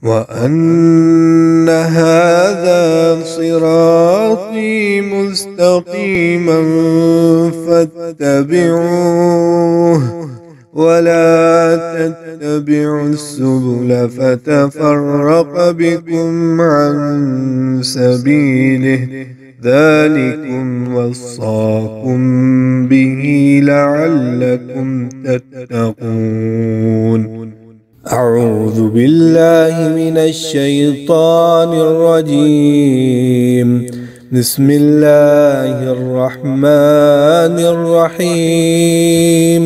وأن هذا صراطي مستقيما فاتبعوه ولا تتبعوا السبل فتفرق بكم عن سبيله ذلكم وصاكم به لعلكم تتقون. أعوذ بالله من الشيطان الرجيم. بسم الله الرحمن الرحيم.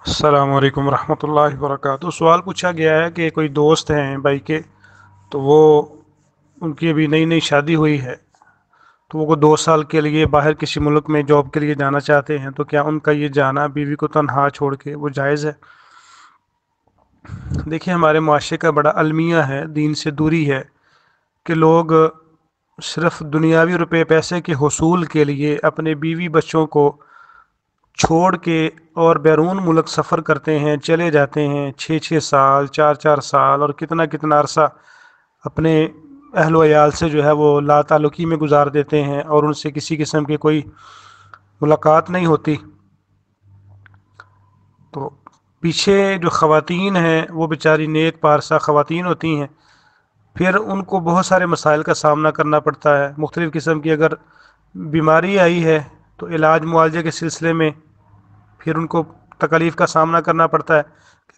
السلام علیکم ورحمۃ اللہ وبرکاتہ۔ سوال پوچھا گیا ہے کہ کوئی دوست ہیں بھائی کے، تو وہ ان کی ابھی نئی نئی شادی ہوئی ہے، تو وہ 2 سال کے لیے باہر کسی ملک میں جاب کے لیے جانا چاہتے ہیں، تو کیا ان کا یہ جانا بیوی کو تنہا چھوڑ کے وہ جائز ہے؟ دیکھیں، ہمارے معاشرے کا بڑا المیہ ہے، دین سے دوری ہے، کہ لوگ صرف دنیاوی روپے پیسے کے حصول کے لیے اپنے بیوی بچوں کو چھوڑ کے اور بیرون ملک سفر کرتے ہیں، چلے جاتے ہیں 6 سال 4 سال اور کتنا کتنا عرصہ اپنے اہل و عیال سے جو ہے وہ لا تعلقی میں گزار دیتے ہیں، اور ان سے کسی قسم کی کوئی ملاقات نہیں ہوتی۔ تو پیچھے جو خواتین ہیں وہ بیچاری نیک پارسا خواتین ہوتی ہیں، پھر ان کو بہت سارے مسائل کا سامنا کرنا پڑتا ہے۔ مختلف قسم کی اگر بیماری آئی ہے تو علاج معالجے کے سلسلے میں پھر ان کو تکلیف کا سامنا کرنا پڑتا ہے،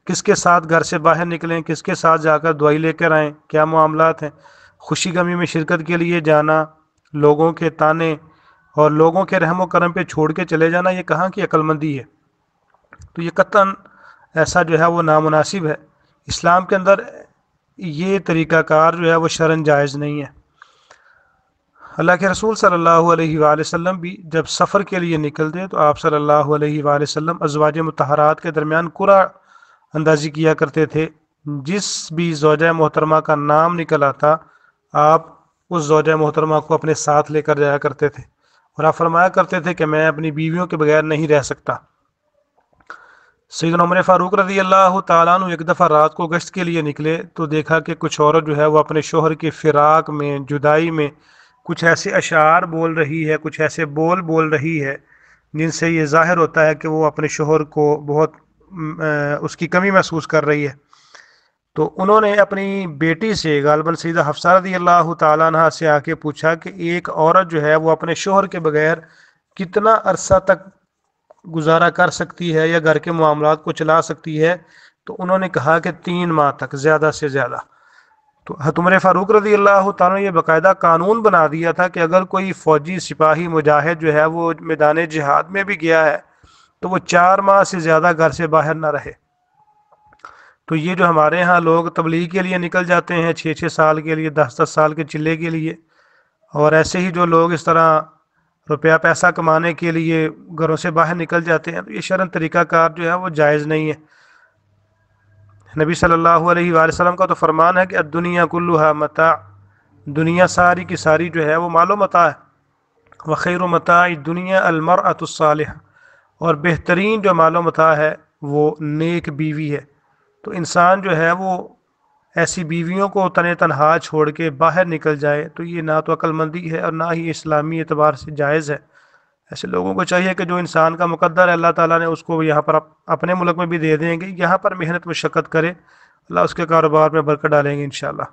کس کے ساتھ گھر سے باہر نکلیں، کس کے ساتھ جا کر دوائی لے کر آئیں، کیا معاملات ہیں۔ خوشی غمی میں شرکت کے لیے جانا، لوگوں کے تانے اور لوگوں کے رحم و کرم پہ چھوڑ کے چلے جانا، یہ کہاں کی عقل مندی ہے؟ تو یہ قطعاً ایسا جو ہے وہ نامناسب ہے۔ اسلام کے اندر یہ طریقہ کار جو ہے وہ شرعاً جائز نہیں ہے۔ اللہ کے رسول صلی اللہ علیہ وآلہ وسلم بھی جب سفر کے لیے نکلتے تو آپ صلی اللہ علیہ وآلہ وسلم ازواج مطہرات کے درمیان قرعہ اندازی کیا کرتے تھے۔ جس بھی زوجہ محترمہ کا نام نکل آتا، آپ اس زوجہ محترمہ کو اپنے ساتھ لے کر جایا کرتے تھے، اور آپ فرمایا کرتے تھے کہ میں اپنی بیویوں کے بغیر نہیں رہ سکتا۔ سیدنا عمر فاروق رضی اللہ تعالیٰ عنہ ایک دفعہ رات کو گشت کے لیے نکلے تو دیکھا کہ کچھ عورت جو ہے وہ اپنے شوہر کی فراق میں، جدائی میں کچھ ایسے اشعار بول رہی ہے، کچھ ایسے بول رہی ہے جن سے یہ ظاہر ہوتا ہے کہ وہ اپنے شوہر کو بہت اس کی کمی محسوس کر رہی ہے۔ تو انہوں نے اپنی بیٹی سے، غالباً سیدہ حفصہ رضی اللہ تعالیٰ عنہ سے آ کے پوچھا کہ ایک عورت جو ہے وہ اپنے شوہر کے بغیر کتنا عرصہ تک گزارا کر سکتی ہے یا گھر کے معاملات کو چلا سکتی ہے؟ تو انہوں نے کہا کہ 3 ماہ تک، زیادہ سے زیادہ۔ تو عمر فاروق رضی اللہ تعالیٰ نے یہ باقاعدہ قانون بنا دیا تھا کہ اگر کوئی فوجی سپاہی مجاہد جو ہے وہ میدان جہاد میں بھی گیا ہے تو وہ 4 ماہ سے زیادہ گھر سے باہر نہ رہے۔ تو یہ جو ہمارے ہاں لوگ تبلیغ کے لیے نکل جاتے ہیں 6 سال کے لیے، 10 سال کے چلے کے لیے، اور ایسے ہی جو لوگ اس طرح روپیہ پیسہ کمانے کے لیے گھروں سے باہر نکل جاتے ہیں، تو یہ شرعاً طریقہ کار جو ہے وہ جائز نہیں ہے۔ نبی صلی اللہ علیہ وآلہ وسلم کا تو فرمان ہے کہ الدنیا کلھا متاع، دنیا ساری کی ساری جو ہے وہ مال و متاع ہے۔ وخیر متاع الدنیا المرأۃ الصالحہ، اور بہترین جو مال و متاع ہے وہ نیک بیوی ہے۔ تو انسان جو ہے وہ ایسی بیویوں کو تنہا چھوڑ کے باہر نکل جائے تو یہ نہ تو عقل مندی ہے اور نہ ہی اسلامی اعتبار سے جائز ہے۔ ایسے لوگوں کو چاہیے کہ جو انسان کا مقدر ہے اللہ تعالیٰ نے اس کو یہاں پر اپنے ملک میں بھی دے دیں گے، یہاں پر محنت مشقت کرے، اللہ اس کے کاروبار میں برکت ڈالیں گے انشاءاللہ۔